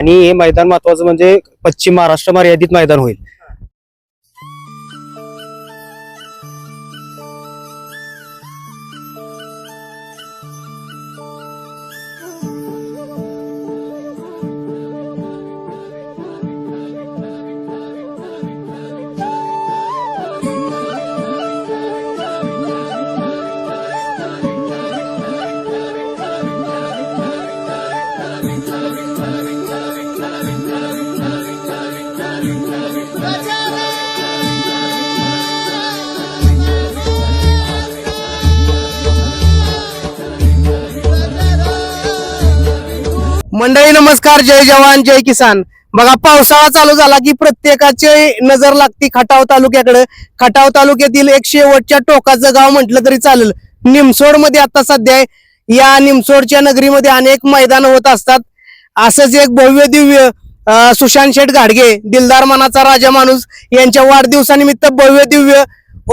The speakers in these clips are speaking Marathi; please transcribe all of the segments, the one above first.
आणि हे मैदान महत्वाचं म्हणजे पश्चिम महाराष्ट्र मर्यादित मैदान होईल. मंडळी नमस्कार, जय जवान जय किसान. बघा, पावसाळा चालू झाला की प्रत्येकाची नजर लागती खटाव तालुक्याकडे. खटाव तालुक्यातील एक शेवटच्या टोकाचं गाव म्हटलं तरी चालेल, निमसोड मध्ये आता सध्या आहे. या निमसोडच्या नगरीमध्ये अनेक मैदान होत असतात. असंच एक भव्य दिव्य सुशांत शेठ घाडगे, दिलदार मनाचा राजा माणूस, यांच्या वाढदिवसानिमित्त भव्य दिव्य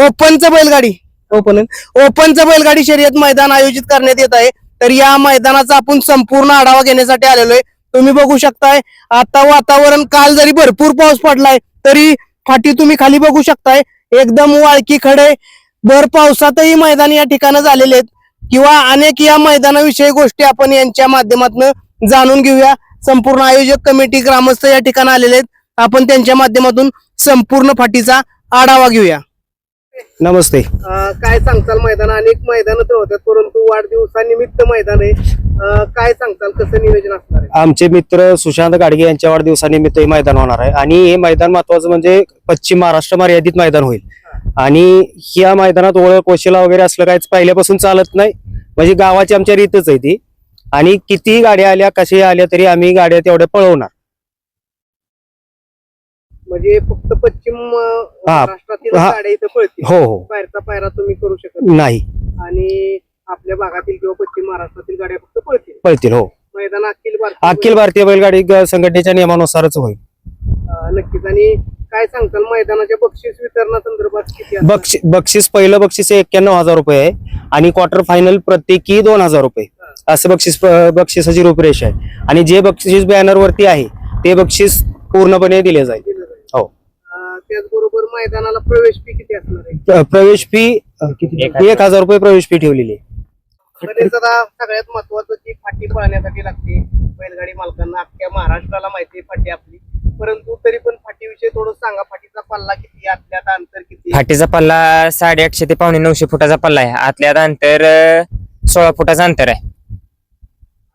ओपनचं बैलगाडी शर्यत मैदान आयोजित करण्यात येत आहे. तर या मैदानाचा आपण संपूर्ण आढावा घेण्यासाठी आलेलो आहे. तुम्ही बघू शकताय आता वातावरण, काल जरी भरपूर पाऊस पडलाय तरी फाटी तुम्ही खाली बघू शकताय एकदम वाळकी खडे. भर पावसातही मैदान या ठिकाणी झालेले आहेत किंवा अनेक या मैदानाविषयी गोष्टी आपण यांच्या माध्यमातून जाणून घेऊया. संपूर्ण आयोजक कमिटी, ग्रामस्थ या ठिकाणी आलेले आहेत. आपण त्यांच्या माध्यमातून संपूर्ण फाटीचा आढावा घेऊया. नमस्ते. काय सांगताल, मैदान अनेक मैदान तर होतात परंतु वाढदिवसानिमित्त मैदान आहे, काय सांगताल, कसं नियोजन असणार आहे? आमचे मित्र सुशांत घाडगे यांच्या वाढदिवसानिमित्त हे मैदान होणार आहे आणि हे मैदान महत्वाचं म्हणजे पश्चिम महाराष्ट्र मर्यादित मैदान होईल. आणि या मैदानात ओळख वशिला वगैरे असलं काहीच पहिल्यापासून चालत नाही, म्हणजे गावाची आमच्या रीतच आहे ती. आणि किती गाड्या आल्या कशी आल्या तरी आम्ही गाड्या तेवढ्या पळवणार. म्हणजे फक्त पश्चिम महाराष्ट्रातील गाड्या इथं पळतील. हो. बाहेरचा पायरा तुम्ही करू शकत नाही. आणि आपल्या भागातील किंवा पश्चिम महाराष्ट्रातील गाड्या फक्त पळतील. हो. मैदान अखिल भारतीय बैलगाडी संघटनेच्या नियमानुसारच होईल. नक्कीच. आणि काय सांगताल, मैदानाच्या बक्षीस वितरणासंदर्भात किती? बक्षीस पहिलं बक्षीस 91,000 रुपये आहे आणि क्वार्टर फायनल प्रत्येकी 2,000 रुपये असं बक्षिसाची रूपरेषा आहे. आणि जे बक्षीस बॅनर वरती आहे ते बक्षीस पूर्णपणे दिले जाईल. हो. त्याचबरोबर मैदानाला प्रवेश फी किती असणार आहे? प्रवेश फी 1,000 रुपये प्रवेश फी ठेवलेली आहे. सगळ्यात महत्वाचं की फाटी पळण्यासाठी लागते. बैलगाडी मालकांना अख्ख्या महाराष्ट्राला माहिती आहे फाटी आपली, परंतु तरी पण फाटीविषयी थोडं सांगा. फाटीचा पल्ला किती, आतल्यात अंतर किती? फाटीचा पल्ला 850 ते 950 फुटाचा पल्ला आहे. आतल्यात अंतर 16 फुटाचं अंतर आहे.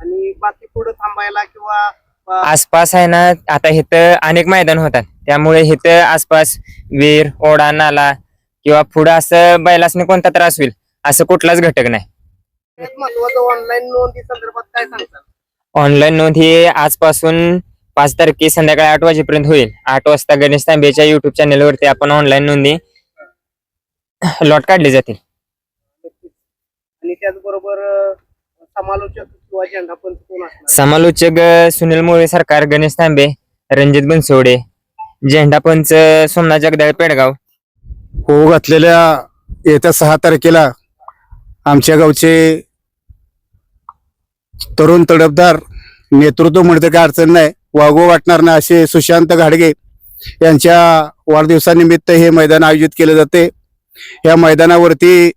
आणि बाकी पुढे थांबायला किंवा आसपास आहे ना, आता इथं अनेक मैदान होतात त्यामुळे इथं आसपास विहीर, ओढा, नाला किंवा पुढं असं बैलासने कोणता त्रास होईल असं कुठलाच घटक नाही. महत्वाचं ऑनलाईन नोंदी संदर्भात काय सांगतात? ऑनलाईन नोंद ही आजपासून 5 तारखे संध्याकाळी 8 वाजेपर्यंत होईल. 8 वाजता गणेश तांबेच्या युट्यूब चॅनलवरती आपण ऑनलाईन नोंदी लॉट काढले जातील. आणि त्याचबरोबर समालोचक किंवा झेंडापंच कोण असणार? समालोचक सुनील मोरे सरकार, गणेश तांबे, रणजित बनसोडे. झेंडापंच सोमनाथ जगदाळे, पेडगाव. हो घातलेल्या येत्या 6 तारखेला आमच्या गावचे तरुण तडफदार नेतृत्व म्हणते काय अडचण नाही, वागू वाटणार नाही असे सुशांत घाडगे यांच्या वाढदिवसानिमित्त हे मैदान आयोजित केले जाते. या मैदानावरती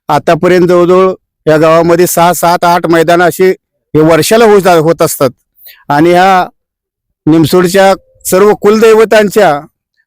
आतापर्यंत जवळजवळ या गावामध्ये 6, 7, 8 मैदान अशी वर्षाला होत असतात. आणि ह्या निमसोडच्या सर्व कुलदैवतांच्या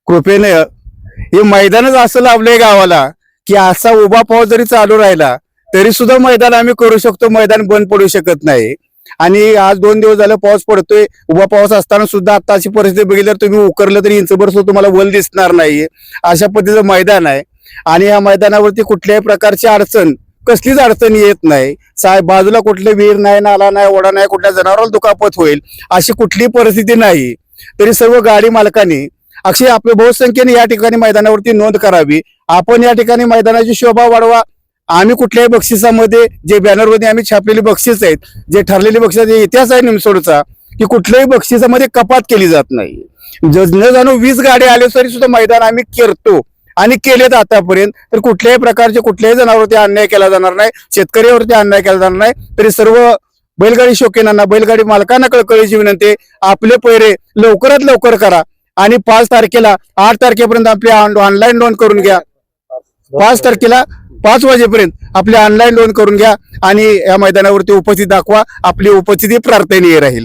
कृपेने हे मैदानच असं लाभलंय गावाला की असा उभा पाऊस जरी चालू राहिला तरी सुद्धा मैदान आम्ही करू शकतो, मैदान बंद पडू शकत नाही. आणि आज 2 दिवस झालं पाऊस पडतोय, उभा पाऊस असताना सुद्धा आताची परिस्थिती बघितल्यावर तुम्ही उकरलं तरी इंचभर सुद्धा तुम्हाला वल दिसणार नाहीये, अशा पद्धतीचं मैदान आहे. आणि या मैदानावरती कुठल्याही प्रकारची अडचण, कसलीच अडचण येत नाही. बाजूला कुठले विहीर नाही, नाला नाही, ओढा नाही, कुठल्या जनावराला दुखापत होईल अशी कुठली परिस्थिती नाही. तरी सर्व गाडी मालकांनी अक्षय आपल्या बहुसंख्येने या ठिकाणी मैदानावरती नोंद करावी. आपण या ठिकाणी मैदानाची शोभा वाढवा. आम्ही कुठल्याही बक्षिसामध्ये जे बॅनरवरती आम्ही छापलेली बक्षीस आहेत, जे ठरलेली बक्षिसाचे इतिहास आहे निमसोडचा, की कुठल्याही बक्षिसामध्ये कपात केली जात नाही. न जाणू 20 गाडी आले तरी सुद्धा मैदान आम्ही करतो आणि केलेत आतापर्यंत. तर कुठल्याही प्रकारचे कुठल्याही जनावरती अन्याय केला जाणार नाही, शेतकऱ्यावरती अन्याय केला जाणार नाही. तरी सर्व बैलगाडी शौकीनांना बैलगाडी मालकांना कळकळीची विनंती आहे, आपले पैरे लवकरात लवकर करा आणि 5 तारखेला 8 तारखेपर्यंत आपली ऑनलाईन नोंद करून घ्या. 5 तारखेला 5 वाजेपर्यंत आपली ऑनलाईन नोंद करून घ्या आणि या मैदानावरती उपस्थित दाखवा. आपली उपस्थिती प्रार्थनीय राहील.